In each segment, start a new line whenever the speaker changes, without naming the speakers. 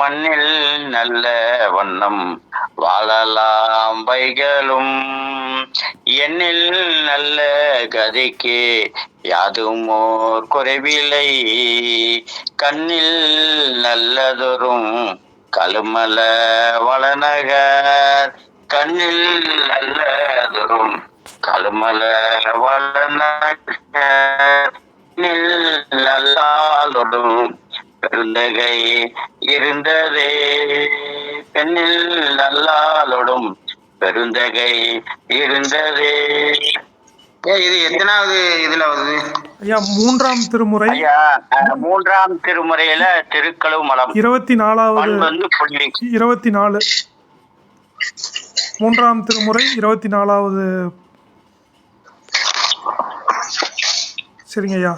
மண்ணில் நல்ல வண்ணம் வாழலாம் வைகளும், எண்ணில் நல்ல கதிக்கு யாதுமோர் குறைவில்லை. கண்ணில் நல்லதொரும் கழுமல வளநகர், கண்ணில் நல்லதொரும் கழுமல வளநகர், நல்லாளொடும் பெருந்தகை இருந்ததே. பெண்ணில் நல்லாளொடும் பெருந்தகை இருந்ததே. இது எத்தனாவது இதுல வருது
ஐயா? மூன்றாம் திருமுறை.
ஐயா, மூன்றாம் திருமுறையில திருக்கழுமலம்
24வது
வந்து புள்ளி
24. மூன்றாம் திருமுறை 24வது. சரிங்க ஐயா.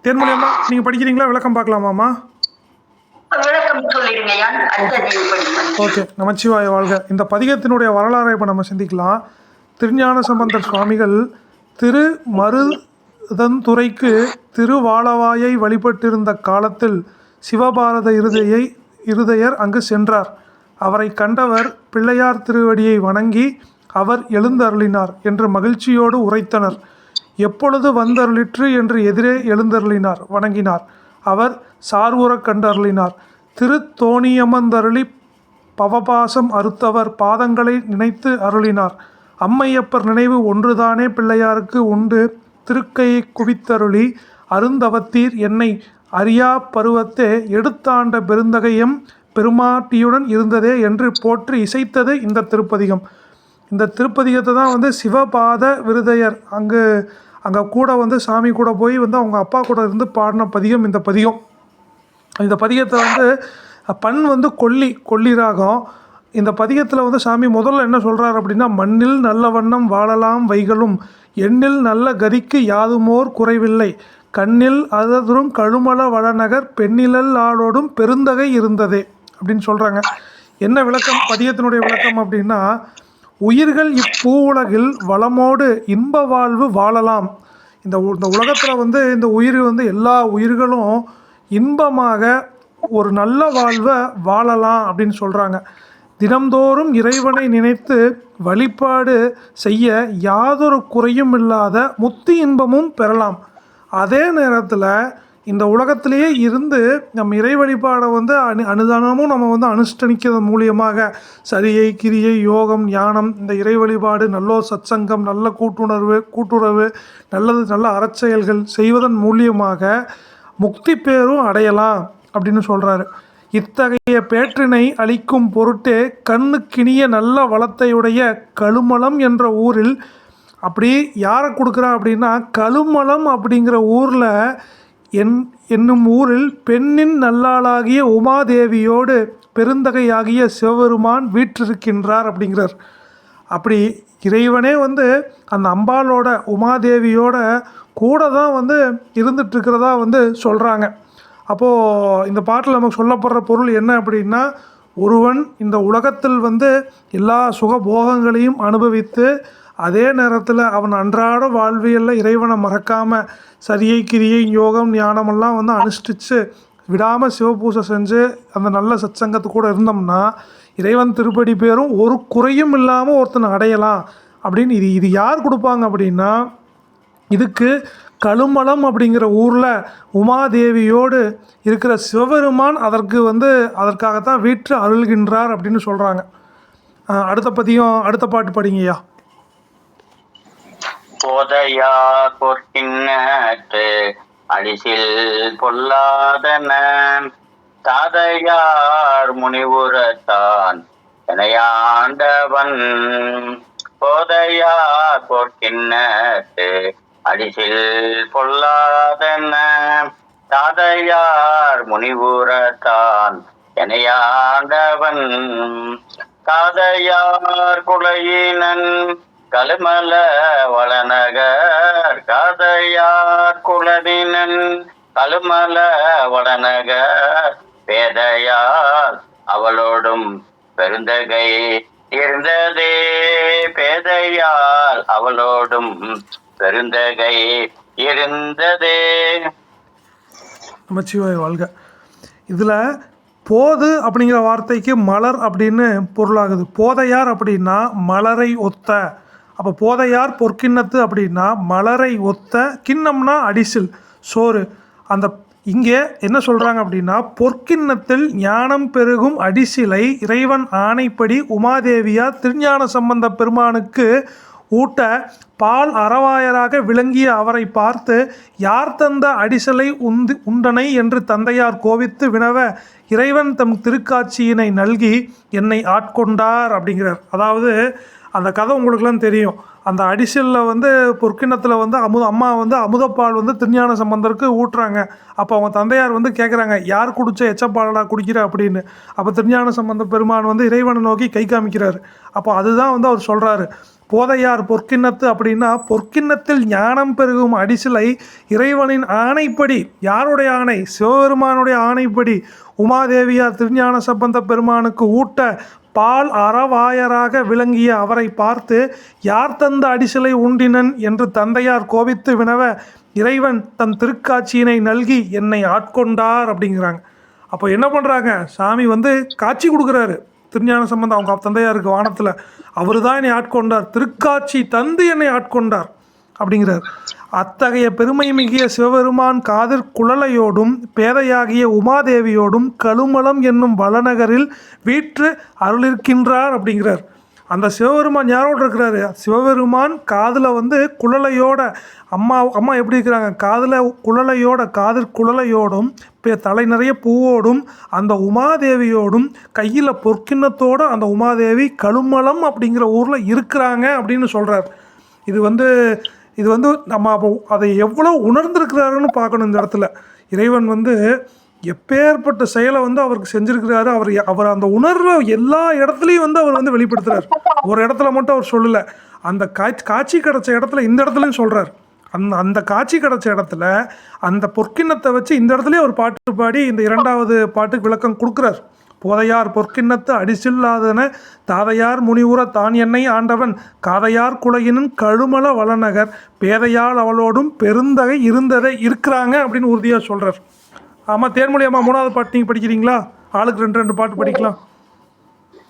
தேன்மொழி அம்மா, நீங்க படிக்கிறீங்களா? விளக்கம் பார்க்கலாமாம்மா? ஓகே, நமச்சிவாய வாழ்க. இந்த பதிகத்தினுடைய வரலாறை இப்போ நம்ம சிந்திக்கலாம். திருஞான சம்பந்தர் சுவாமிகள் திருமருதந்துறைக்கு திருவாளவாயை வழிபட்டிருந்த காலத்தில் சிவபாரத இருதயர் அங்கு சென்றார். அவரை கண்டவர் பிள்ளையார் திருவடியை வணங்கி அவர் எழுந்தருளினார் என்று மகிழ்ச்சியோடு உரைத்தனர். எப்பொழுது வந்தருளிற்று என்று எதிரே எழுந்தருளினார், வணங்கினார். அவர் சார்வுறக் கண்டருளினார். திருத்தோணியமர்ந்தருளி பவபாசம் அறுத்தவர் பாதங்களை நினைத்து அருளினார். அம்மையப்பர் நினைவு ஒன்றுதானே பிள்ளையாருக்கு உண்டு, திருக்கையை குவித்தருளி அருந்தவத்தீர் என்னை அறியா பருவத்தே எடுத்தாண்ட பெருந்தகையம் பெருமாட்டியுடன் இருந்ததே என்று போற்றி இசைத்தது இந்த திருப்பதிகம். இந்த திருப்பதிகத்தை தான் சிவபாத விருதையர் அங்கே கூட சாமி கூட போய் அவங்க அப்பா கூட இருந்து பாடின பதிகம் இந்த பதிகம். இந்த பதிகத்தை பண் கொல்லி ராகம். இந்த பதிகத்தில் சாமி முதல்ல என்ன சொல்கிறார் அப்படின்னா, மண்ணில் நல்ல வண்ணம் வாழலாம் வைகளும், எண்ணில் நல்ல கதிக்கு யாதுமோர் குறைவில்லை, கண்ணில் அததுரும் கழுமல வளநகர் பெண்ணிழல் ஆளோடும் பெருந்தகை இருந்ததே அப்படின்னு சொல்கிறாங்க. என்ன விளக்கம் பதிகத்தினுடைய விளக்கம் அப்படின்னா, உயிர்கள் இப்பூவுலகில் வளமோடு இன்ப வாழ்வு வாழலாம். இந்த உலகத்தில் இந்த உயிர் எல்லா உயிர்களும் இன்பமாக ஒரு நல்ல வாழ்வை வாழலாம் அப்படின்னு சொல்கிறாங்க. தினம்தோறும் இறைவனை நினைத்து வழிபாடு செய்ய யாதொரு குறையும் இல்லாத முத்தி இன்பமும் பெறலாம். அதே நேரத்தில் இந்த உலகத்திலேயே இருந்து நம்ம இறை வழிபாடை அனுதானமும் நம்ம அனுஷ்டனிக்கிறது மூலியமாக சரியை கிரியை யோகம் ஞானம், இந்த இறை வழிபாடு, நல்லோர் சத்சங்கம், நல்ல கூட்டுறவு, நல்ல அறச்செயல்கள் செய்வதன் மூலியமாக முக்தி பேரும் அடையலாம் அப்படின்னு சொல்கிறாரு. இத்தகைய பேற்றினை அளிக்கும் பொருட்டே கண்ணுக்கினிய நல்ல வளத்தையுடைய கழுமலம் என்ற ஊரில், அப்படி யாரை கொடுக்குறா அப்படின்னா, கழுமலம் அப்படிங்கிற ஊரில் என்னும் ஊரில் பெண்ணின் நல்லாளாகிய உமாதேவியோடு பெருந்தகையாகிய சிவபெருமான் வீற்றிருக்கின்றார் அப்படிங்கிறார். அப்படி இறைவனே அந்த அம்பாளோட உமாதேவியோட கூட தான் இருந்துகிட்ருக்கிறதா சொல்கிறாங்க. அப்போது இந்த பாட்டில் நமக்கு சொல்லப்படுற பொருள் என்ன அப்படின்னா, ஒருவன் இந்த உலகத்தில் எல்லா சுகபோகங்களையும் அனுபவித்து அதே நேரத்தில் அவன் அன்றாட வாழ்வியலில் இறைவனை மறக்காமல் சரியை கிரியை யோகம் ஞானமெல்லாம் அனுஷ்டித்து விடாமல் சிவபூஜை செஞ்சு அந்த நல்ல சத்சங்கத்து கூட இருந்தோம்னா இறைவன் திருப்படி பேரும் ஒரு குறையும் இல்லாமல் ஒருத்தனை அடையலாம் அப்படின்னு. இது யார் கொடுப்பாங்க அப்படின்னா, இதுக்கு கழுமலம் அப்படிங்கிற ஊரில் உமாதேவியோடு இருக்கிற சிவபெருமான் அதற்காகத்தான் வீற்று அருள்கின்றார் அப்படின்னு சொல்கிறாங்க. அடுத்த பாட்டு படிங்கய்யா.
போதையா பொற்கிண்ணத்து அடிசில் பொல்லாதன தாதையார் முனிவுரத்தான் எனையாண்டவன். போதையார் பொற்கிண்ணத்து அடிசில் பொல்லாதன தாதையார் முனிவுரத்தான் எனையாண்டவன். காதையார் குலையினன் கழுமல வளநகர், காதையார் குலவினன் கழுமல வளநகர், பேதையார் அவளோடும் பெருந்தகை இருந்ததே. பேதையால் அவளோடும் பெருந்தகை இருந்ததே.
நமச்சிவாய வாழ்க. இதில் போது அப்படிங்கிற வார்த்தைக்கு மலர் அப்படின்னு பொருளாகுது. போதையார் அப்படின்னா மலரை ஒத்த. அப்போ போதையார் பொற்கிண்ணத்து அப்படின்னா மலரை ஒத்த, கிண்ணம்னா அடிசில் சோறு. அந்த இங்கே என்ன சொல்கிறாங்க அப்படின்னா, பொற்கிண்ணத்தில் ஞானம் பெருகும் அடிசிலை இறைவன் ஆணைப்படி உமாதேவியார் திருஞான சம்பந்த பெருமானுக்கு ஊட்ட பால் அறவாயராக விளங்கிய அவரை பார்த்து, யார் தந்த அடிசலை உண்டனை என்று தந்தையார் கோபித்து வினவ, இறைவன் தம் திருக்காட்சியினை நல்கி என்னை ஆட்கொண்டார் அப்படிங்கிறார். அதாவது அந்த கதை உங்களுக்குலாம் தெரியும். அந்த அடிசலில் பொற்கிண்ணத்தில் அம்மா அமுதப்பால் திருஞான சம்பந்தருக்கு ஊட்டுறாங்க. அப்போ அவங்க தந்தையார் கேட்குறாங்க, யார் குடிச்ச எச்சப்பாலடா குடிக்கிற அப்படின்னு. அப்போ திருஞான சம்பந்த பெருமான் இறைவனை நோக்கி கை காமிக்கிறார். அப்போ அதுதான் அவர் சொல்கிறாரு, போதையார் பொற்கிண்ணத்து அப்படின்னா பொற்கிண்ணத்தில் ஞானம் பெருகும் அடிசிலை இறைவனின் ஆணைப்படி. யாருடைய ஆணை? சிவபெருமானுடைய ஆணைப்படி உமாதேவியார் திருஞான சம்பந்த பெருமானுக்கு ஊட்ட பால் அறவாயராக விளங்கிய அவரை பார்த்து, யார் தந்த அடிசிலை உண்டினன் என்று தந்தையார் கோபித்து வினவ, இறைவன் தம் திருக்காட்சியினை நல்கி என்னை ஆட்கொண்டார் அப்படிங்கிறாங்க. அப்போ என்ன பண்ணுறாங்க, சாமி காட்சி கொடுக்குறாரு திருஞான சம்பந்தம் அவங்க தந்தையாருக்கு வானத்தில். அவர் தான் என்னை ஆட்கொண்டார், திருக்காட்சி தந்து என்னை ஆட்கொண்டார் அப்படிங்கிறார். அத்தகைய பெருமை மிகிய சிவபெருமான் காதிர் குழலையோடும் பேதையாகிய உமாதேவியோடும் கழுமலம் என்னும் வளநகரில் வீற்று அருளிருக்கின்றார் அப்படிங்கிறார். அந்த சிவபெருமான் யாரோடு இருக்கிறாரு? சிவபெருமான் காதில் குழலையோட, அம்மா எப்படி இருக்கிறாங்க, காதில் குழலையோட, காதிர் குழலையோடும் தலை நிறைய பூவோடும் அந்த உமாதேவியோடும் கையில் பொற்கிண்ணத்தோடு அந்த உமாதேவி கழுமலம் அப்படிங்கிற ஊரில் இருக்கிறாங்க அப்படின்னு சொல்கிறார். இது நம்ம அப்போ அதை எவ்வளோ உணர்ந்திருக்கிறாருன்னு பார்க்கணும். இந்த இடத்துல இறைவன் எப்பேற்பட்ட செயலை அவருக்கு செஞ்சுருக்கிறாரு. அவர் அந்த உணர்வை எல்லா இடத்துலையும் அவர் வெளிப்படுத்துகிறார். ஒரு இடத்துல மட்டும் அவர் சொல்லலை, அந்த காட்சி கிடச்ச இடத்துல இந்த இடத்துலையும் சொல்கிறார். அந்த காட்சி கிடச்ச இடத்துல அந்த பொற்கிண்ணத்தை வச்சு இந்த இடத்துலையும் அவர் பாட்டு பாடி இந்த இரண்டாவது பாட்டுக்கு விளக்கம் கொடுக்குறார். போதையார் பொற்கிண்ணத்து அடிசில்லாதன தாதையார் முனிவுற தான் என்னை ஆண்டவன் காதையார் குலையினும் கழுமல வளநகர் பேதையால் அவளோடும் பெருந்தகை இருந்ததை இருக்கிறாங்க அப்படின்னு உறுதியாக சொல்கிறார். ஆமாம், தேன்மொழி அம்மா 3வது பாட்டு நீங்கள் படிக்கிறீங்களா? ஆளுக்கு 2 பாட்டு படிக்கலாம்.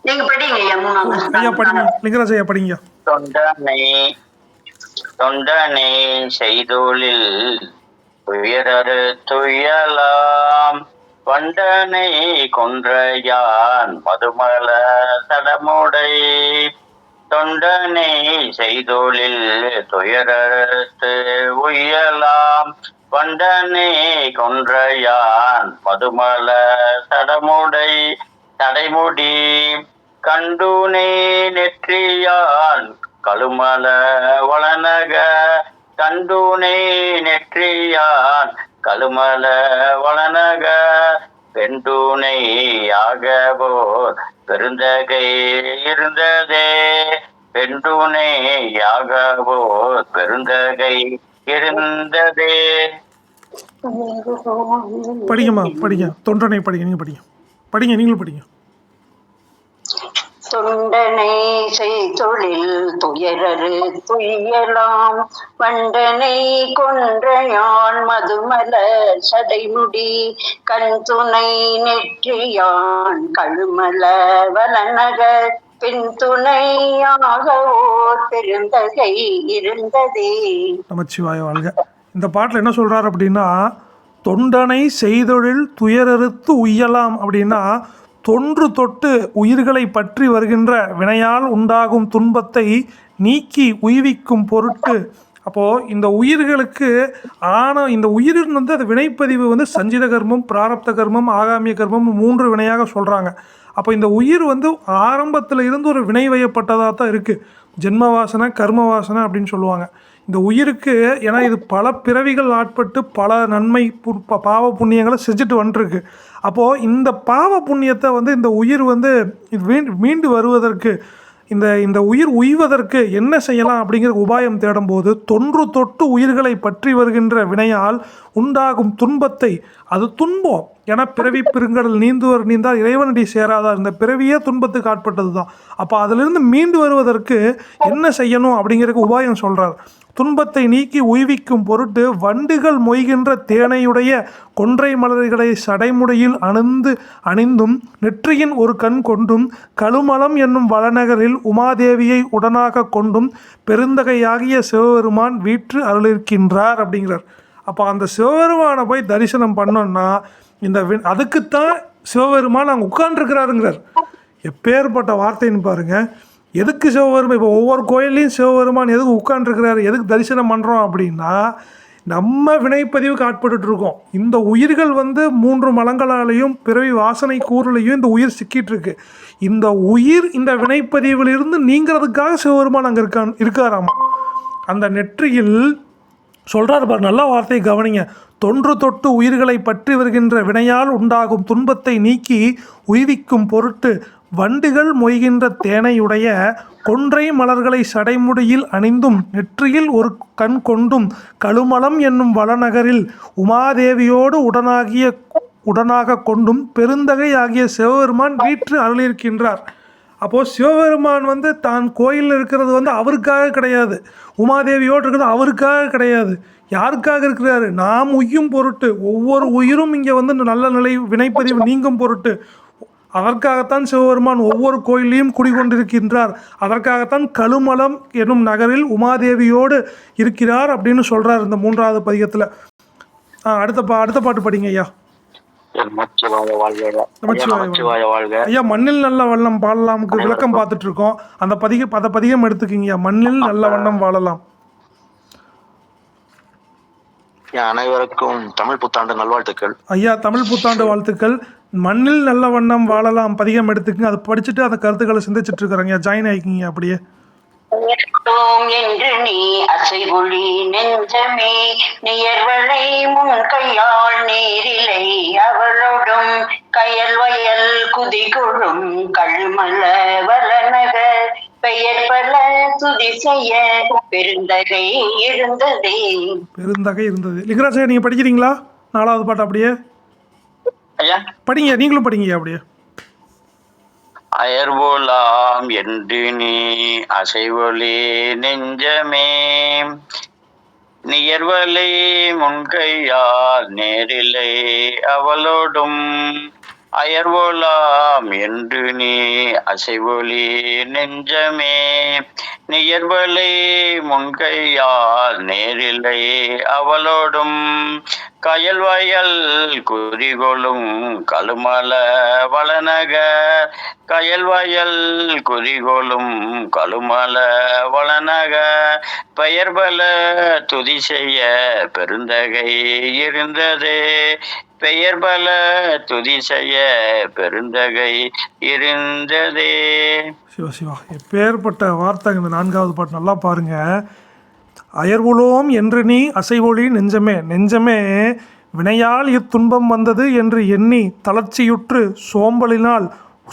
ஐயா படிங்க, லிங்கராஜ் ஐயா படிங்க.
தொண்டனை செய்தொழில் துயரறு துயலாம் வண்டனை கொன்றையான் மதுமல தடமுடை தொண்டனை செய்தொழில் துயரறுத்து உயலாம் வண்டனை கொன்றையான் மதுமல தடமுடை தடைமுடி கண்டுனை நெற்றியான் கழுமல வளநக கண்டுனை நெற்றியான் கழுமல வளநக பெண்டுனை யாகவோர் பெருந்தகை இருந்ததே பெண்டுனை யாகவோர் பெருந்தகை இருந்ததே.
படிங்கம்மா, படிங்க. தொண்டனை படிங்க, நீங்க படிங்க, நீங்களும் படிங்க.
தொண்டனை செய்தொழில் துயரறு துயலாம் வண்டனை கொன்றையான் மதுமல சடைமுடி கண் துணை நெற்றியான் கழுமல வளநகர் பின் துணையாக ஓர் பெருந்தகை இருந்ததே.
நமச்சிவாய வாழ்க. இந்த பாட்டில் என்ன சொல்றாரு அப்படின்னா, தொண்டனை செய்தொழில் துயரறுத்து உய்யலாம் அப்படின்னா, தொன்று தொட்டு உயிர்களை பற்றி வருகின்ற வினையால் உண்டாகும் துன்பத்தை நீக்கி உய்விக்கும் பொருட்டு. அப்போது இந்த உயிர்களுக்கு இந்த உயிரின் அது வினைப்பதிவு சஞ்சித கர்மம், பிராரப்த கர்மம், ஆகாமிய கர்மம் 3 வினையாக சொல்கிறாங்க. அப்போ இந்த உயிர் ஆரம்பத்தில் இருந்து ஒரு வினை வயப்பட்டதாக தான் இருக்குது. ஜென்ம வாசனை, கர்ம வாசனை அப்படின்னு சொல்லுவாங்க. இந்த உயிருக்கு ஏன்னா இது பல பிறவிகள் ஆட்பட்டு பல நன்மை பாவ புண்ணியங்களை செஞ்சுட்டு வந்துருக்கு. அப்போது இந்த பாவ புண்ணியத்தை இந்த உயிர் மீண்டு வருவதற்கு இந்த உயிர் உய்வதற்கு என்ன செய்யலாம் அப்படிங்கிற உபாயம் தேடும்போது தொன்று தொட்டு உயிர்களை பற்றி வருகின்ற வினையால் உண்டாகும் துன்பத்தை, அது துன்பம், ஏன்னா பிறவி பெருங்கடல் நீந்துவர் நீந்தால் இறைவனடி சேராதார். இந்த பிறவியே துன்பத்துக்கு ஆட்பட்டது தான். அப்போ அதிலிருந்து மீண்டு வருவதற்கு என்ன செய்யணும் அப்படிங்கிறதுக்கு உபாயம் சொல்கிறார். துன்பத்தை நீக்கி உய்விக்கும் பொருட்டு வண்டுகள் மொய்கின்ற தேனையுடைய கொன்றை மலர்களை சடைமுடையில் அணிந்தும் நெற்றியின் ஒரு கண் கொண்டும் கழுமலம் என்னும் வளநகரில் உமாதேவியை உடனாக கொண்டும் பெருந்தகையாகிய சிவபெருமான் வீற்று அருளிருக்கின்றார் அப்படிங்கிறார். அப்போ அந்த சிவபெருமானை போய் தரிசனம் பண்ணோன்னா அதுக்குத்தான் சிவபெருமான் அங்கே உட்கார்ந்துருக்கிறாருங்கிறார். எப்பேற்பட்ட வார்த்தைன்னு பாருங்கள். எதுக்கு சிவபெருமான் இப்போ ஒவ்வொரு கோயில்லையும் சிவபெருமான் எதுக்கு உட்கார்ந்துருக்கிறாரு, எதுக்கு தரிசனம் பண்ணுறோம் அப்படின்னா, நம்ம வினைப்பதிவுக்கு ஆட்பட்டுருக்கோம். இந்த உயிர்கள் 3 மலங்களாலையும் பிறவி வாசனை கூறுலையும் இந்த உயிர் சிக்கிட்டு இருக்கு. இந்த உயிர் இந்த வினைப்பதிவிலிருந்து நீங்கிறதுக்காக சிவபெருமான் அங்கே இருக்காராமா. அந்த நெற்றியில் சொல்கிறார் பார், நல்ல வார்த்தையை கவனிங்க. தொன்று தொட்டு உயிர்களை பற்றி வருகின்ற வினையால் உண்டாகும் துன்பத்தை நீக்கி உய்விக்கும் பொருட்டு வண்டுகள் மொய்கின்ற தேனையுடைய கொன்றை மலர்களை சடைமுடியில் அணிந்தும் நெற்றியில் ஒரு கண் கொண்டும் கழுமலம் என்னும் வளநகரில் உமாதேவியோடு உடனாக கொண்டும் பெருந்தகை ஆகிய சிவபெருமான் வீற்று அருளியிருக்கின்றார். அப்போது சிவபெருமான் தான் கோயிலில் இருக்கிறது அவருக்காக கிடையாது, உமாதேவியோடு இருக்கிறது அவருக்காக கிடையாது. யாருக்காக இருக்கிறாரு? நாம் உய்யும் பொருட்டு, ஒவ்வொரு உயிரும் இங்கே நல்ல நிலை வினைப்பதிவு நீங்கும் பொருட்டு அதற்காகத்தான் சிவபெருமான் ஒவ்வொரு கோயிலையும் குடிகொண்டிருக்கின்றார். அதற்காகத்தான் கழுமலம் என்னும் நகரில் உமாதேவியோடு இருக்கிறார் அப்படின்னு சொல்கிறார் இந்த 3வது பதிகத்தில். அடுத்த பாட்டு படிங்க ஐயா. ஐயா, மண்ணில் நல்ல வண்ணம் வாழலாமுக்கு விளக்கம் பார்த்துட்டு இருக்கோம். அந்த பதிகம் எடுத்துக்கிங்க. மண்ணில் நல்ல வண்ணம் வாழலாம்.
அனைவருக்கும் தமிழ் புத்தாண்டு நல்வாழ்த்துக்கள்.
ஐயா, தமிழ் புத்தாண்டு வாழ்த்துக்கள். மண்ணில் நல்ல வண்ணம் வாழலாம் பதிகம் எடுத்துக்கங்க. அதை படிச்சுட்டு அந்த கருத்துக்களை சிந்திச்சுட்டு இருக்கிறாங்க. ஜாயின் ஆகிக்கிங்க அப்படியே.
என்று நீ அசைவொளி நெஞ்சமே நியர்வளை முன் கையாள் நேரிலை அவளோடும் கயல் வயல் குதிகொழும் கழுமல வளநகர் பெயர் பல துதி செய்ய பெருந்தகை இருந்ததே.
பெருந்தகை இருந்தது. லிங்கராஜா, நீங்க படிக்கிறீங்களா? 4வது பாட்டு அப்படியே படிங்க. நீங்களும் படிங்க அப்படியே.
அயர்வோலாம் என்று நீ அசைவொளி நெஞ்சமே நியர்வலை முன்கையால் நேரிலை அவளோடும் அயர்வோலாம் என்று நீ அசைவொளி நெஞ்சமே நியர்வலை முன்கையால் நேரிலை அவளோடும் கயல் வயல் குறிகொளும் கழுமல வளநகர் கயல் வயல் குறிகொளும் கழுமல வளநகர் பெயர் பல துதி செய்ய பெருந்தகை இருந்ததே. பெயர் பல துதி செய்ய பெருந்தகை இருந்ததே.
சிவா, எப்பேற்பட்ட வார்த்தை இந்த 4வது பாட்டு. நல்லா பாருங்க. அயர்வுளோம் என்று நீ அசைவொளி நெஞ்சமே வினையால் இத்துன்பம் வந்தது என்று எண்ணி தளர்ச்சியுற்று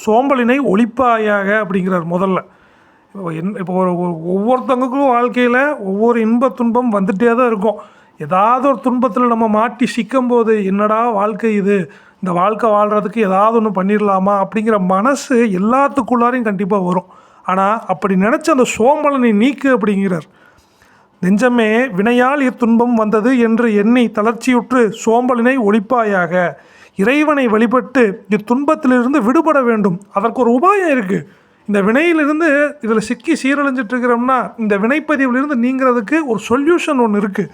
சோம்பலினை ஒழிப்பாயாக அப்படிங்கிறார். முதல்ல இப்போ ஒவ்வொருத்தவங்களுக்கும் வாழ்க்கையில் ஒவ்வொரு இன்ப துன்பம் வந்துகிட்டே தான் இருக்கும். ஏதாவது ஒரு துன்பத்தில் நம்ம மாட்டி சிக்கும் போது என்னடா வாழ்க்கை இது, இந்த வாழ்க்கை வாழ்கிறதுக்கு ஏதாவது ஒன்று பண்ணிடலாமா அப்படிங்கிற மனசு எல்லாத்துக்குள்ளாரையும் கண்டிப்பாக வரும். ஆனால் அப்படி நினச்ச அந்த சோம்பலனை நீக்கு அப்படிங்கிறார். நெஞ்சமே வினையால் இத்துன்பம் வந்தது என்று எண்ணி தளர்ச்சியுற்று சோம்பலினை ஒழிப்பாயாக. இறைவனை வழிபட்டு இத்துன்பத்திலிருந்து விடுபட வேண்டும். அதற்கு ஒரு உபாயம் இருக்குது. இந்த வினையிலிருந்து இதில் சிக்கி சீரழிஞ்சிட்டு இருக்கிறோம்னா இந்த வினைப்பதிவிலிருந்து நீங்கிறதுக்கு ஒரு சொல்யூஷன் ஒன்று இருக்குது.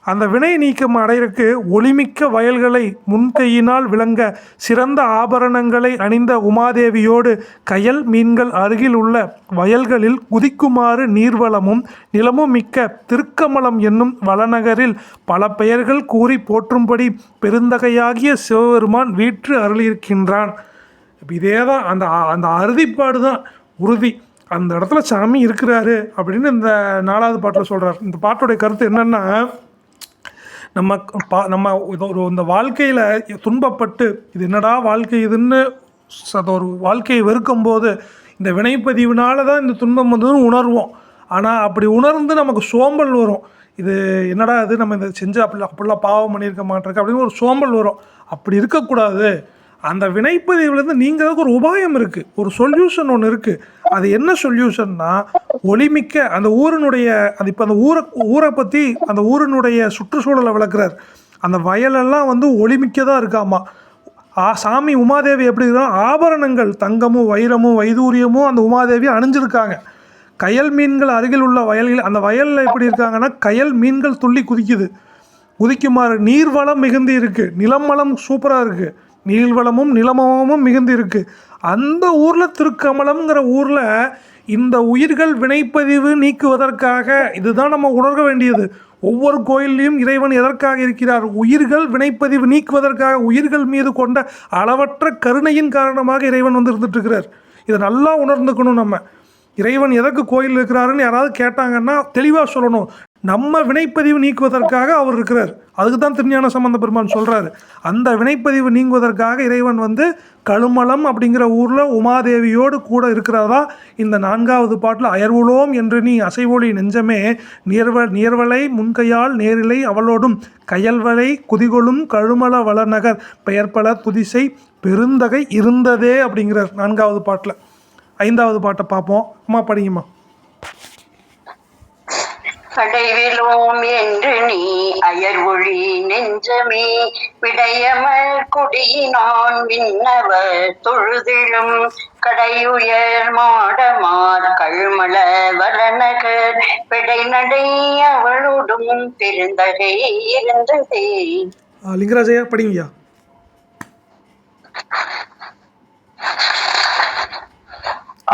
அந்த வினை நீக்கம் அடையிறக்கு ஒளிமிக்க வயல்களை முன்கையினால் விளங்க சிறந்த ஆபரணங்களை அணிந்த உமாதேவியோடு கயல் மீன்கள் அருகில் உள்ள வயல்களில் குதிக்குமாறு நீர்வளமும் நிலமும் மிக்க திருக்கமலம் என்னும் வளநகரில் பல பெயர்கள் கூறி போற்றும்படி பெருந்தகையாகிய சிவபெருமான் வீற்று அருளியிருக்கின்றான். இதே தான் அந்த அறுதிப்பாடு தான் உறுதி. அந்த இடத்துல சாமி இருக்கிறாரு அப்படின்னு இந்த 4வது பாட்டில் சொல்கிறார். இந்த பாட்டுடைய கருத்து என்னென்னா, நம்ம இந்த வாழ்க்கையில் துன்பப்பட்டு இது என்னடா வாழ்க்கை இதுன்னு ஒரு வாழ்க்கையை வெறுக்கும்போது இந்த வினைப்பதிவினால தான் இந்த துன்பம் வந்ததுன்னு உணர்வோம். ஆனால் அப்படி உணர்ந்து நமக்கு சோம்பல் வரும். இது என்னடா இது நம்ம இந்த செஞ்சு அப்படிலாம் பாவம் பண்ணியிருக்க மாட்டிருக்கு அப்படின்னு ஒரு சோம்பல் வரும். அப்படி இருக்கக்கூடாது. அந்த வினைப்பதிவுலேருந்து நீங்கிறதுக்கு ஒரு உபாயம் இருக்குது, ஒரு சொல்யூஷன் ஒன்று இருக்குது. அது என்ன சொல்யூஷன்னா, ஒளிமிக்க அந்த ஊரினுடைய அது இப்போ அந்த ஊரை பற்றி அந்த ஊரினுடைய சுற்றுச்சூழலை விளக்குறார். அந்த வயலெல்லாம் வந்து ஒளிமிக்கதாக இருக்காமா. சாமி உமாதேவி எப்படி இருக்கா, ஆபரணங்கள் தங்கமும் வைரமும் வைதூரியமும் அந்த உமாதேவி அணிஞ்சிருக்காங்க. கயல் மீன்கள் அருகில் உள்ள வயல்கள், அந்த வயலில் எப்படி இருக்காங்கன்னா கயல் மீன்கள் துள்ளி குதிக்குமாறு நீர்வளம் மிகுந்து இருக்குது, நிலம் வளம் சூப்பராக இருக்குது, நீர்வளமும் நிலமமும் மிகுந்து இருக்குது. அந்த ஊரில் திருக்கமலம்ங்கிற ஊரில் இந்த உயிர்கள் வினைப்பதிவு நீக்குவதற்காக, இதுதான் நம்ம உணர்க வேண்டியது. ஒவ்வொரு கோயில்லையும் இறைவன் எதற்காக இருக்கிறார்? உயிர்கள் வினைப்பதிவு நீக்குவதற்காக. உயிர்கள் மீது கொண்ட அளவற்ற கருணையின் காரணமாக இறைவன் வந்து இருந்துட்டுருக்கிறார். இதை நல்லா உணர்ந்துக்கணும். நம்ம இறைவன் எதற்கு கோயில் இருக்கிறாருன்னு யாராவது கேட்டாங்கன்னா தெளிவாக சொல்லணும். நம்ம வினைப்பதிவு நீக்குவதற்காக அவர் இருக்கிறார். அதுக்கு தான் திருஞான சம்பந்த பெருமான் சொல்கிறாரு. அந்த வினைப்பதிவு நீங்குவதற்காக இறைவன் வந்து கழுமலம் அப்படிங்கிற ஊரில் உமாதேவியோடு கூட இருக்கிறதா இந்த 4வது பாட்டில் அயர்வுளோம் என்று நீ அசைவொளி நெஞ்சமே நீர்வலை முன்கையால் நேரிலை அவளோடும் கயல்வலை குதிகொளும் கழுமல வளநகர் பெயர்பல துதிசை பெருந்தகை இருந்ததே அப்படிங்கிறார் 4வது பாட்டில். 5வது பாட்டை பார்ப்போம். அம்மா படிங்கம்மா.
அடைவிலோம் என்று நீ அயர்வொழி நெஞ்சமே விடையமர் கொடியினான் விண்ணவர் தொழுதிழும் கடையுயர் மாடமார் கழுமல வளநகர் பெடைநடை அவளோடும் பெருந்தகை இருந்ததே.
லிங்கராஜையா படிங்கய்யா.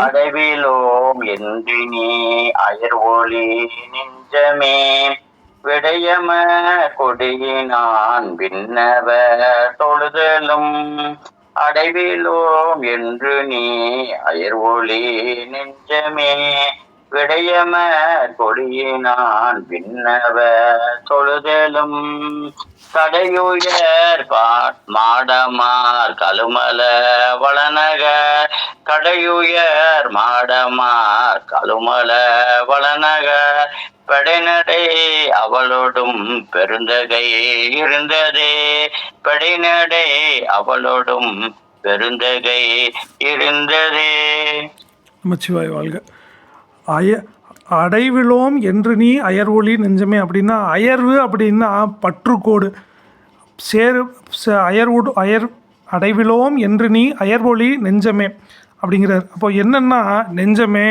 அடைவிலோம் என்று நீ அயர்வொளி நெஞ்சமே விடையம கொடியினான் விண்ணவ தொழுதலும். அடைவிலோம் என்று நீ அயர்வொளி நெஞ்சமே விடையம கொடியினான் விண்ணவ தொழுதலும். கடையுயர் மாடமார் கழுமல வளநகர் கடையுயர் மாடமார் கழுமல வளநகர் படைநடை அவளோடும் பெருந்தகை இருந்ததே. படைநடை அவளோடும் பெருந்தகை இருந்ததே.
நமச்சிவாய் வாழ்க. அடைவிலோம் என்று நீ அயர்வொளி நெஞ்சமே அப்படின்னா, அயர்வு அப்படின்னா பற்றுக்கோடு. அடைவிலோம் என்று நீ அயர்வொளி நெஞ்சமே அப்படிங்கிறார். அப்போ என்னென்னா, நெஞ்சமே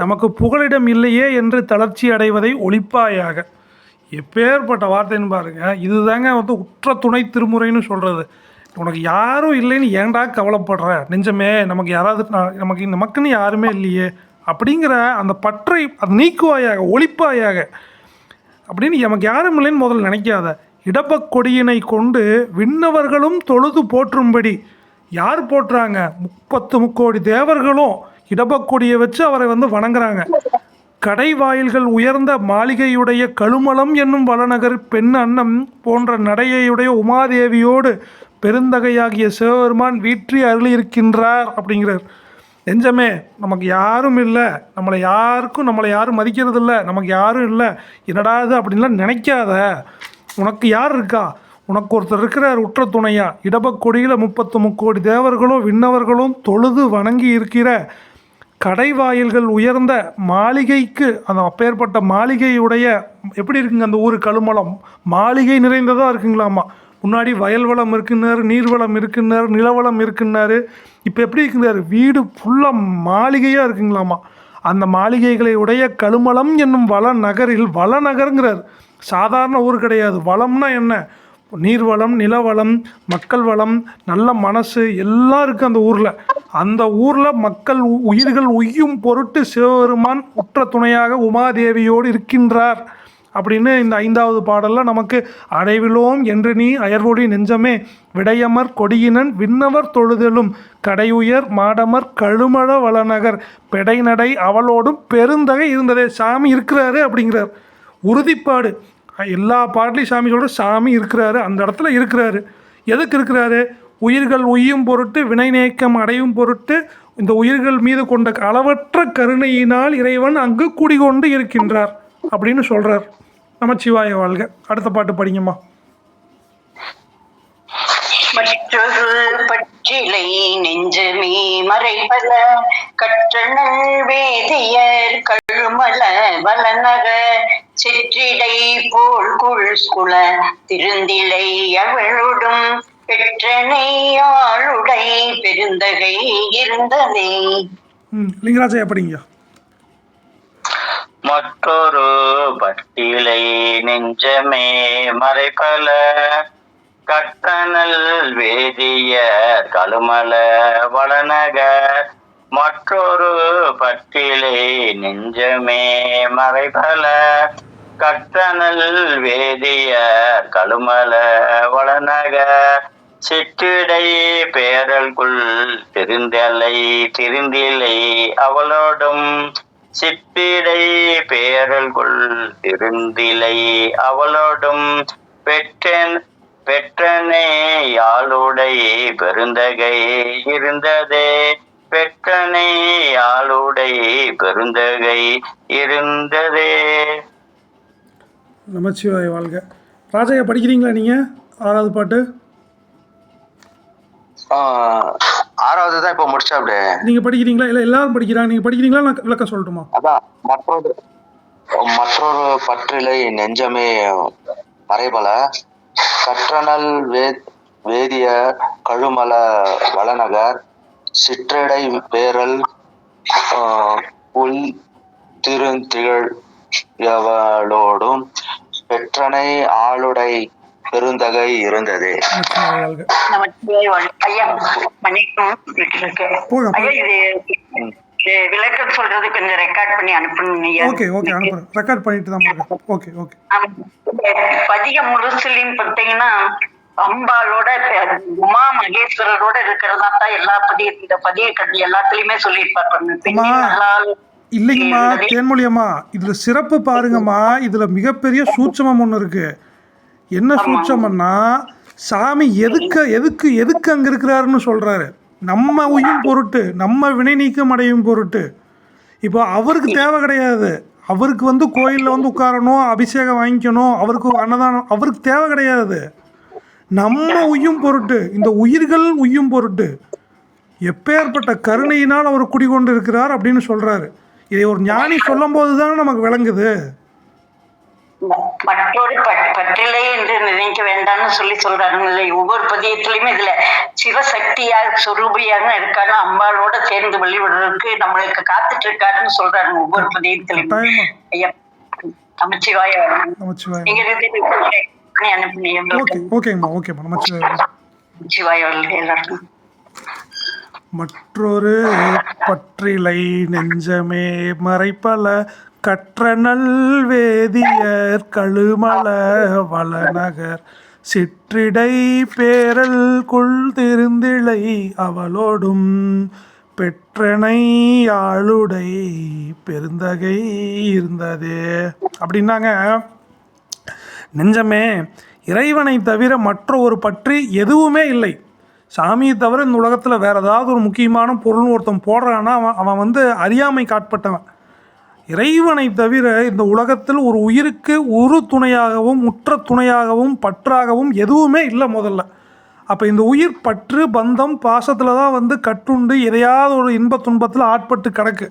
நமக்கு புகலிடம் இல்லையே என்று தளர்ச்சி அடைவதை ஒழிப்பாயாக. எப்பேற்பட்ட வார்த்தைன்னு பாருங்கள். இதுதாங்க வந்து உற்ற துணை திருமுறைன்னு சொல்கிறது. உனக்கு யாரும் இல்லைன்னு ஏன்டா கவலைப்படுற நெஞ்சமே, நமக்கு யாராவது நமக்குன்னு யாருமே இல்லையே அப்படிங்கிற அந்த பற்றை அது நீக்குவாயாக, ஒழிப்பாயாக அப்படின்னு. நமக்கு யாரும் இல்லைன்னு முதல்ல நினைக்காத. இடப்பக்கொடியினை கொண்டு விண்ணவர்களும் தொழுது போற்றும்படி. யார் போற்றுறாங்க? 30 முக்கோடி தேவர்களும் இடப்பக்கொடியை வச்சு அவரை வந்து வணங்குறாங்க. கடைவாயில்கள் உயர்ந்த மாளிகையுடைய கழுமலம் என்னும் வளநகர் பெண் அன்னம் போன்ற நடையையுடைய உமாதேவியோடு பெருந்தகையாகிய சிவபெருமான் வீற்றி அருளி இருக்கின்றார் அப்படிங்கிறார். நெஞ்சமே, நமக்கு யாரும் இல்லை, நம்மளை யாரும் மதிக்கிறது இல்லை, நமக்கு யாரும் இல்லை, என்னடா இது அப்படின்லாம் நினைக்காத. உனக்கு யார் இருக்கா? உனக்கு ஒருத்தர் இருக்கிறார் உற்ற துணையா. இடப்பக்கொடியில் 30 முக்கோடி தேவர்களும் விண்ணவர்களும் தொழுது வணங்கி இருக்கிற கடைவாயில்கள் உயர்ந்த மாளிகைக்கு, அந்த அப்பேற்பட்ட மாளிகையுடைய எப்படி இருக்குங்க அந்த ஊர் கழுமலம்? மாளிகை நிறைந்ததாக இருக்குங்களாமா. முன்னாடி வயல் வளம் இருக்குன்னாரு, நீர்வளம் இருக்குன்னாரு, நிலவளம் இருக்குன்னாரு. இப்போ எப்படி இருக்குங்கிறாரு? வீடு ஃபுல்லாக மாளிகையாக இருக்குங்களாமா. அந்த மாளிகைகளை உடைய கழுமலம் என்னும் வளநகரில், வளநகருங்கிறார், சாதாரண ஊர் கிடையாது. வளம்னா என்ன? நீர்வளம், நிலவளம், மக்கள் வளம், நல்ல மனசு எல்லாம் இருக்குது அந்த ஊரில். அந்த ஊரில் மக்கள் உயிர்கள் உய்யும் பொருட்டு சிவபெருமான் உற்ற துணையாக உமாதேவியோடு இருக்கின்றார் அப்படின்னு இந்த 5வது பாடலில் நமக்கு அடைவிலோம் என்று நீ அயர்வொளி நெஞ்சமே விடையமர் கொடியினன் விண்ணவர் தொழுதலும் கடையுயர் மாடமர் கழுமழ வளநகர் பெடைநடை அவளோடும் பெருந்தகை இருந்ததே. சாமி இருக்கிறாரு அப்படிங்கிறார். உறுதிப்பாடு. எல்லா பாடலையும் சாமி சொல்கிற சாமி இருக்கிறாரு, அந்த இடத்துல இருக்கிறாரு. எதுக்கு இருக்கிறாரு? உயிர்கள் உய்யும் பொருட்டு, வினை நேக்கம் அடையும் பொருட்டு, இந்த உயிர்கள் மீது கொண்ட அளவற்ற கருணையினால் இறைவன் அங்கு குடிகொண்டு இருக்கின்றார் அப்படின்னு சொல்கிறார். நமச்சிவாய வாழ்க. அடுத்த பாட்டு படிங்கம்மா.
மற்றொரு பற்றிலை நெஞ்சமே மறைபல கற்றனல் வேதியர் கழுமல வளநக சிற்றிடை போல் குழ திருந்திலை அவளோடும் பெற்றனை ஆளுடை பெருந்தகை இருந்ததே.
லிங்கராஜா படிங்க.
மற்றொரு பட்டிலை நெஞ்சமே மறைபல கற்றனல் வேதியர் கழுமல வளநகர் மற்றொரு பட்டிலை நெஞ்சமே மறைபல கற்றனல் வேதியர் கழுமல வளநகர் சிற்றிடை பேரல்குள் திருந்திலை அவளோடும் சிற்றிடை பேரல்குள் திருந்திலை அவளோடும் பெற்றனே யாளுடை பெருந்தகை இருந்ததே. பெற்றனை யாளுடை பெருந்தகை இருந்ததே.
நமச்சிவாய வாழ்க. ராஜையா படிக்கிறீங்களா நீங்கள்? 6வது பாட்டு.
6வது தான் இப்போ முடிச்சா. அப்படியே
நீங்கள் படிக்கிறீங்களா? இல்லை எல்லாரும் படிக்கிறாங்க. நீங்கள் படிக்கிறீங்களா? நான் விளக்கம் சொல்லட்டுமா?
அதான் மற்றொரு பற்றிலை நெஞ்சமே மறைபல கற்றனல் வேதிய கழுமல வளநகர் சிற்றடை பேரல் புல் திருந்திகழவளோடும் பெற்றனை ஆளுடை பெருந்தகை இருந்ததே.
விளக்கம் சொல்றது கொஞ்சம் ரெக்கார்ட் பண்ணி அனுப்பணும்.
ஓகே அனுப்புறேன். ரெக்கார்ட் பண்ணிட்டு தான் இருக்கேன். ஓகே.
பதிகம் முழுசுலையும் பார்த்தீங்கன்னா அம்பாளோட உமா மகேஸ்வரரோட இருக்கிறதா தான் எல்லா இந்த பதிய கட்டி எல்லாத்துலயுமே சொல்லியிருப்பாரு.
இல்லைங்கம்மா தேன்மொழியம்மா, இதுல சிறப்பு பாருங்கம்மா. இதுல மிகப்பெரிய சூட்சமம் ஒண்ணு இருக்கு. என்ன சூட்சமன்னா, சாமி எதுக்கு அங்க இருக்கிறாருன்னு சொல்றாரு. நம்ம உயும் பொருட்டு, நம்ம வினை நீக்கம் அடையும் பொருட்டு. இப்போ அவருக்கு தேவை கிடையாது. அவருக்கு கோயிலில் உட்காரணும், அபிஷேகம் வாங்கிக்கணும், அவருக்கு அன்னதானம், அவருக்கு தேவை கிடையாது. நம்ம உயும் பொருட்டு, இந்த உயிர்கள் உயும் பொருட்டு எப்பேற்பட்ட கருணையினால் அவர் குடிகொண்டு இருக்கிறார் அப்படின்னு சொல்றாரு. இதை ஒரு ஞானி சொல்லும் போது தான் நமக்கு விளங்குது.
மற்றொரு பற்றிலை என்று நினைக்க வேண்டாம்னு சொல்றாருங்களே. ஒவ்வொரு பதியத்திலயுமே இதுல சிவசக்தியாக சுரூபியாக இருக்காரு, அம்பாளோட சேர்ந்து வழிபடுறதுக்கு நம்மளுக்கு காத்துட்டு இருக்காருன்னு சொல்றாரு ஒவ்வொரு பதியத்திலயும். ஐயா நமச்சிவாய எல்லாருக்கும்.
மற்றொரு பற்றிலை நெஞ்சமே மறைப்பல கற்றனல் வேதியர் கழுமல வளநகர் சிற்றிடை பேரல் குள் திருந்திலை அவளோடும் பெற்றனை ஆளுடை பெருந்தகை இருந்ததே அப்படின்னாங்க. நெஞ்சமே, இறைவனை தவிர மற்ற ஒரு பற்றி எதுவுமே இல்லை. சாமியை தவிர இந்த உலகத்தில் வேறு ஏதாவது ஒரு முக்கியமான பொருள்னு ஒருத்தன் போடுறான்னா அவன் அறியாமை காட்பட்டவன். இறைவனை தவிர இந்த உலகத்தில் ஒரு உயிருக்கு ஒரு துணையாகவும் உற்ற துணையாகவும் பற்றாகவும் எதுவுமே இல்லை முதல்ல. அப்போ இந்த உயிர் பற்று பந்தம் பாசத்தில் தான் கட்டுண்டு எதையாவது ஒரு இன்ப துன்பத்தில் ஆட்பட்டு கிடக்கு.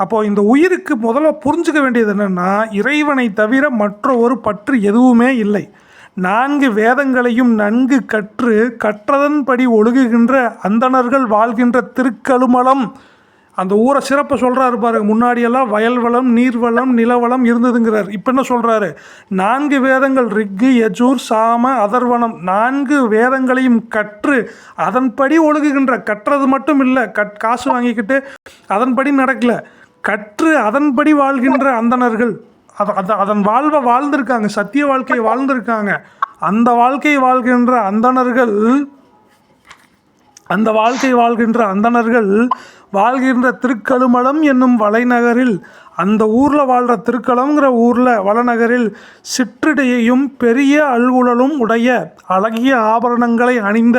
அப்போது இந்த உயிருக்கு முதல்ல புரிஞ்சுக்க வேண்டியது என்னென்னா, இறைவனை தவிர மற்ற ஒரு பற்று எதுவுமே இல்லை. 4 வேதங்களையும் நன்கு கற்றதன்படி ஒழுகுகின்ற அந்தணர்கள் வாழ்கின்ற திருக்கழுமலம், அந்த ஊரை சிறப்பை சொல்கிறாரு பாருங்க. முன்னாடியெல்லாம் வயல் வளம், நீர் வளம், நிலவளம் இருந்ததுங்கிறார். இப்போ என்ன சொல்கிறாரு? 4 வேதங்கள் ரிக்கு யஜூர் சாம அதர்வனம் 4 வேதங்களையும் கற்று அதன்படி ஒழுகுகின்ற, கற்றது மட்டும் இல்லை, காசு வாங்கிக்கிட்டு அதன்படி நடக்கலை, கற்று அதன்படி வாழ்கின்ற அந்தணர்கள், அதன் வாழ்வை வாழ்ந்திருக்காங்க, சத்திய வாழ்க்கையை வாழ்ந்திருக்காங்க. அந்த வாழ்க்கையை வாழ்கின்ற அந்தணர்கள் வாழ்கின்ற திருக்கழுமலம் என்னும் வளைநகரில், அந்த ஊரில் வாழ்கிற திருக்களம்ங்கிற ஊரில் வளநகரில் சிற்றிடையையும் பெரிய அல்குழலும் உடைய அழகிய ஆபரணங்களை அணிந்த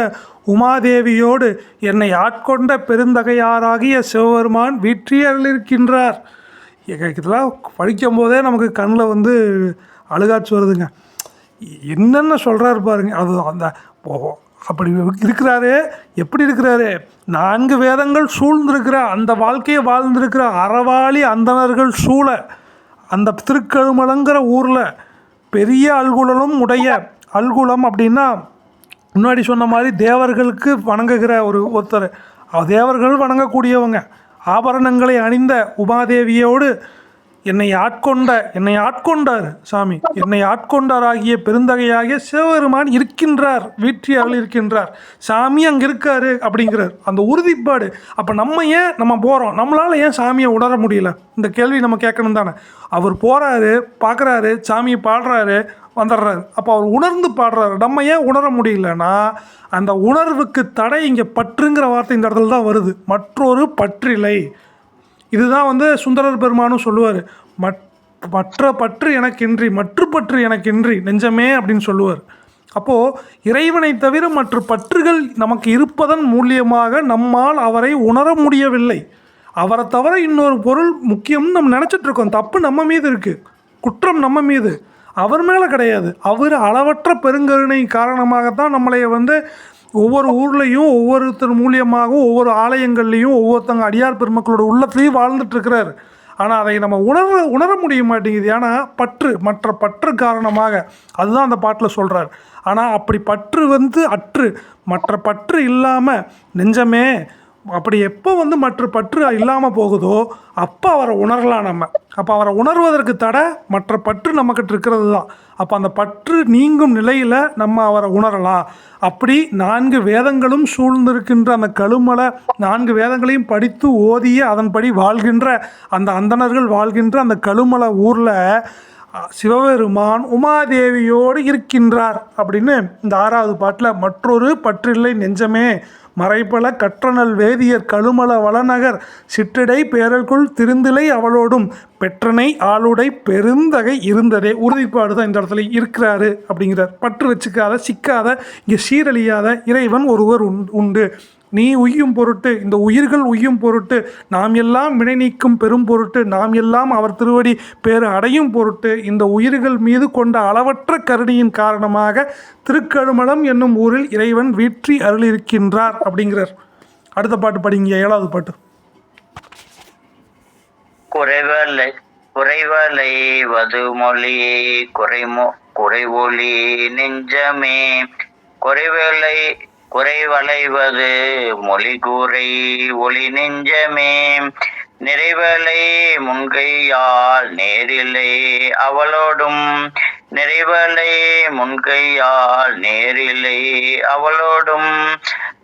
உமாதேவியோடு என்னை ஆட்கொண்ட பெருந்தகையாராகிய சிவபெருமான் வீற்றியருளிருக்கின்றார். இதெல்லாம் படிக்கும் போதே நமக்கு கண்ணில் அழுகாச்சு வருதுங்க. என்னென்ன சொல்கிறாரு பாருங்க. அது அந்த அப்படி இருக்கிறாரு. எப்படி இருக்கிறாரு? 4 வேதங்கள் சூழ்ந்திருக்கிற அந்த வாழ்க்கையை வாழ்ந்திருக்கிற அறவாளி அந்தணர்கள் சூழ அந்த திருக்கழுமலங்கிற ஊரில் பெரிய அல்குலம் உடைய, அல்குலம் அப்படின்னா முன்னாடி சொன்ன மாதிரி தேவர்களுக்கு வணங்குகிற ஒருத்தர், தேவர்கள் வணங்கக்கூடியவங்க, ஆபரணங்களை அணிந்த உமாதேவியோடு என்னை ஆட்கொண்டார் சாமி, என்னை ஆட்கொண்டாராகிய பெருந்தகையாகிய சிவபெருமான் இருக்கின்றார், வீற்றியால் இருக்கின்றார், சாமி அங்கே இருக்காரு அப்படிங்கிறார் அந்த உறுதிப்பாடு. அப்போ நம்ம போகிறோம், நம்மளால் ஏன் சாமியை உணர முடியல? இந்த கேள்வி நம்ம கேட்கணும் தானே. அவர் போகிறாரு, பார்க்குறாரு, சாமியை பாடுறாரு, வந்துடுறாரு. அப்போ அவர் உணர்ந்து பாடுறாரு. நம்ம ஏன் உணர முடியலன்னா அந்த உணர்வுக்கு தடை இங்கே பற்றுங்கிற வார்த்தை இந்த இடத்துல தான் வருது. மற்றொரு பற்றில்லை. இதுதான் சுந்தரர் பெருமானும் சொல்லுவார். மற்ற பற்று எனக்கின்றி, பற்று எனக்கின்றி நெஞ்சமே அப்படின்னு சொல்லுவார். அப்போது இறைவனை தவிர மற்ற பற்றுகள் நமக்கு இருப்பதன் மூலியமாக நம்மால் அவரை உணர முடியவில்லை. அவரை தவிர இன்னொரு பொருள் முக்கியம்னு நம்ம நினச்சிட்ருக்கோம். தப்பு நம்ம மீது இருக்குது, குற்றம் நம்ம மீது, அவர் மேலே கிடையாது. அவர் அளவற்ற பெருங்கருணை காரணமாகத்தான் நம்மளை ஒவ்வொரு ஊர்லேயும் ஒவ்வொருத்தர் மூலியமாகவும் ஒவ்வொரு ஆலயங்கள்லேயும் ஒவ்வொருத்தங்க அடியார் பெருமக்களோட உள்ளத்துலேயும் வாழ்ந்துட்டுருக்கிறார். ஆனால் அதை நம்ம உணர முடிய மாட்டேங்குது. ஏன்னா மற்ற பற்று காரணமாக. அதுதான் அந்த பாட்டில் சொல்கிறார். ஆனால் அப்படி பற்று அற்று, மற்ற பற்று இல்லாமல் நெஞ்சமே, அப்படி எப்போ மற்ற பற்று இல்லாமல் போகுதோ அப்போ அவரை உணரலாம் நம்ம. அப்போ அவரை உணர்வதற்கு தடை மற்ற பற்று நம்மக்கிட்ட இருக்கிறது தான். அப்போ அந்த பற்று நீங்கும் நிலையில் நம்ம அவரை உணரலாம். அப்படி 4 வேதங்களும் சூழ்ந்திருக்கின்ற அந்த கழுமலை, 4 வேதங்களையும் படித்து ஓதிய அதன்படி வாழ்கின்ற அந்த அந்தணர்கள் வாழ்கின்ற அந்த கழுமலை ஊரில் சிவபெருமான் உமாதேவியோடு இருக்கின்றார் அப்படின்னு இந்த 6வது பாட்டில் மற்றொரு பற்றில்லை நெஞ்சமே மறைபல கற்றனல் வேதியர் கழுமல வளநகர் சிற்றிடை பேரல்குள் திருந்திலை அவளோடும் பெற்றனை ஆளுடை பெருந்தகை இருந்ததே. உறுதிப்பாடு தான் இந்த இடத்துல இருக்கிறாரு அப்படிங்கிறார். பற்று வச்சுக்காத, சிக்காத, இங்கே சீரழியாத இறைவன் ஒருவர் உண்டு. நீ உய்யும் பொருட்டு, இந்த உயிர்கள் உய்யும் பொருட்டு, நாம் எல்லாம் வினை நீக்கும் பெரும் பொருட்டு, நாம் எல்லாம் அவர் திருவடி பேறு அடையும் பொருட்டு, இந்த உயிர்கள் மீது கொண்ட அளவற்ற கருணையின் காரணமாக திருக்கழுமலம் என்னும் ஊரில் இறைவன் வீற்றி அருளிருக்கின்றார் அப்படிங்கிறார். அடுத்த பாட்டு படிங்க, 7வது பாட்டு.
குறைவலை வதுமொழி குறைவொளி நெஞ்சமே, குறைவளைவது மொழி கூரை ஒளி நெஞ்சமே, நிறைவலை முன்கையால் நேரிலை அவளோடும், நிறைவலை முன்கையால் நேரிலை அவளோடும்,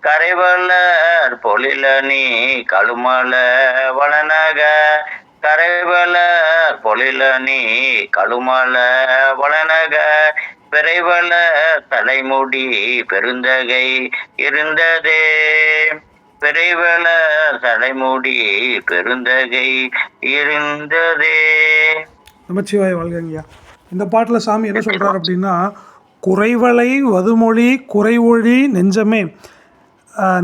கரைவலர் பொழிலனி கழுமல வளநக, கரைவலர் பொழிலனி கழுமல வளநக, விரைவல தலைமுடி பெருந்தகை இருந்ததே, விரைவல தலைமுடி பெருந்தகை இருந்ததே.
நமச்சிவாய வாழ்கங்கய்யா. இந்த பாட்டில் சாமி என்ன சொல்கிறார் அப்படின்னா, குறைவலை வதுமொழி குறைவொழி நெஞ்சமே,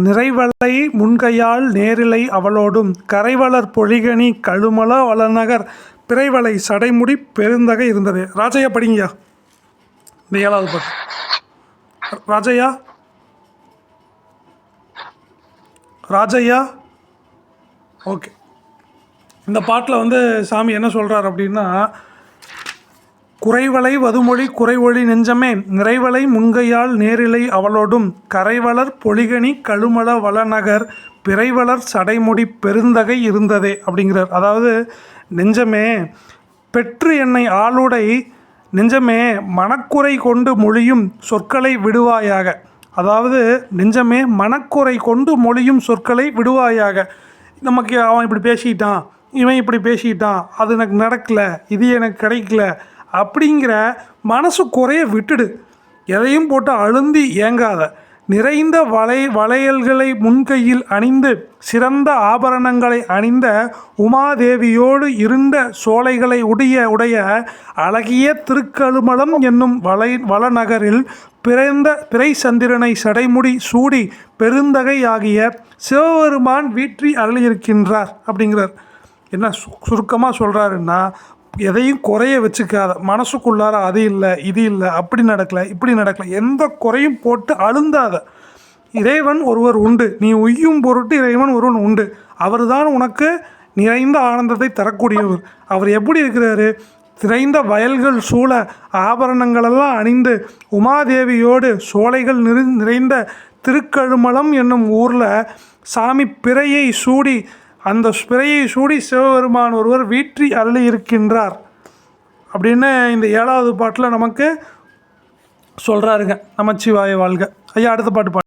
நிறைவலை முன்கையால் நேரிலை அவளோடும், கரைவலர் பொழிகனி கழுமல வளநகர், பிறைவலை சடைமுடி பெருந்தகை இருந்தது. ராஜையா படிங்கய்யா இந்த 7வது பாட்டு. ராஜையா ஓகே. இந்த பாட்டில் சாமி என்ன சொல்கிறார் அப்படின்னா, குறைவலை வதுமொழி குறைவொழி நெஞ்சமே, நிறைவலை முன்கையால் நேரிலை அவளோடும், கரைவலர் பொழிகனி கழுமல வளநகர், பிறைவலர் சடைமுடி பெருந்தகை இருந்ததே அப்படிங்கிறார். அதாவது நெஞ்சமே, பெற்று என்னை ஆளுடை நெஞ்சமே மனக்குறை கொண்டு மொழியும் சொற்களை விடுவாயாக. அதாவது நெஞ்சமே மனக்குறை கொண்டு மொழியும் சொற்களை விடுவாயாக. நமக்கு அவன் இப்படி பேசிக்கிட்டான், இவன் இப்படி பேசிக்கிட்டான், அது எனக்கு நடக்கலை, இது எனக்கு கிடைக்கல அப்படிங்கிற மனசு குறைய விட்டுடு. எதையும் போட்டு அழுந்தி ஏங்காத. நிறைந்த வளையல்களை முன்கையில் அணிந்து சிறந்த ஆபரணங்களை அணிந்த உமாதேவியோடு இருண்ட சோலைகளை உடைய அழகிய திருக்கழுமலம் என்னும் வளநகரில் பிறை சந்திரனை சடைமுடி சூடி பெருந்தகை ஆகிய சிவபெருமான் வீற்றி அருளியிருக்கின்றார் அப்படிங்கிறார். என்ன சுருக்கமாக சொல்கிறாருன்னா, எதையும் குறைய வச்சுக்காத. மனசுக்குள்ளார அது இல்லை, இது இல்லை, அப்படி நடக்கலை, இப்படி நடக்கலை, எந்த குறையும் போட்டு அழுந்தாத. இறைவன் ஒருவர் உண்டு, நீ உய்யும் பொருட்டு இறைவன் ஒருவன் உண்டு. அவர் தான் உனக்கு நிறைந்த ஆனந்தத்தை தரக்கூடியவர். அவர் எப்படி இருக்கிறாரு? நிறைந்த வயல்கள் சூழ ஆபரணங்களெல்லாம் அணிந்து உமாதேவியோடு சோலைகள் நிறைந்த திருக்கழுமலம் என்னும் ஊரில் சாமி பிறையை சூடி, அந்த பிறையை சூடி சிவபெருமான் ஒருவர் வீற்றி அருளி இருக்கின்றார் அப்படின்னு இந்த 7வது பாட்டில் நமக்கு சொல்கிறாருங்க. நமச்சிவாய வாழ்க. ஐயா, அடுத்த பாட்டு